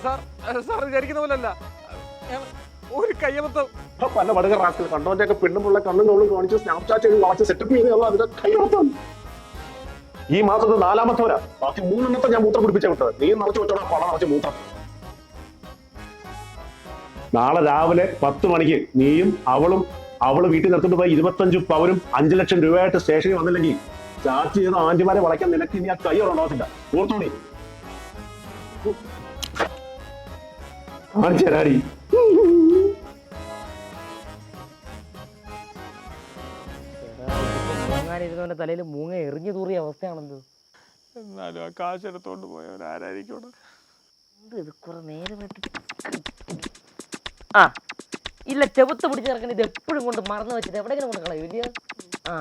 Sir വിചാരിക്കുന്ന പോലല്ല, ഒരു കയ്യബദ്ധം. പല വടക റാസ്കൽ കണ്ടോന്റെ പെണ്ണുമുള്ള കണ്ണും കവളും കാണിച്ച് സ്നാപ്ചാറ്റ് ചെയ്ത് വാച്ച് സെറ്റപ്പ് ചെയ്ത് അതിന്റെ കയ്യബദ്ധം. ഈ മാസത്തെ 4ാമത്തെ വരാ, ബാക്കി 3 ഞാൻ മൂത്രം പിടിപ്പിച്ച വിട്ടത്. നീ നിറച്ച് വെച്ചോടാ പണ നിറച്ച് മൂത്രം. നാളെ രാവിലെ 10 മണിക്ക് നീയും അവള് വീട്ടിൽ നിർത്തിട്ട് പോയി 25 പവനും 5 ലക്ഷം രൂപയായിട്ട് സ്റ്റേഷനിൽ വന്നില്ലെങ്കിൽ ചാർജ് ചെയ്ത ആന്റിമാരെ വളയ്ക്കാൻ നിനക്ക് ഇനി ആ കൈ ഉണ്ടാവത്തില്ല. ഓർത്തോണി ആൻചരാടി. മൂങ്ങാനിരുന്നവന്റെ തലയിൽ മൂങ്ങ എറിഞ്ഞു തൂറിയ അവസ്ഥയാണല്ലോ. എന്നാലും ആ കാശ് എടുത്തോണ്ട് പോയവരാരായിരിക്കും? ഇത് കുറെ നേരം ആ ഇല്ല, ചെവുത്ത് പിടിച്ച് ഇറക്കണ ഇത് എപ്പോഴും കൊണ്ട് മറന്നു വെച്ചിട്ട് എവിടെയെങ്കിലും കൊണ്ട് കളയൂല്ല. ആ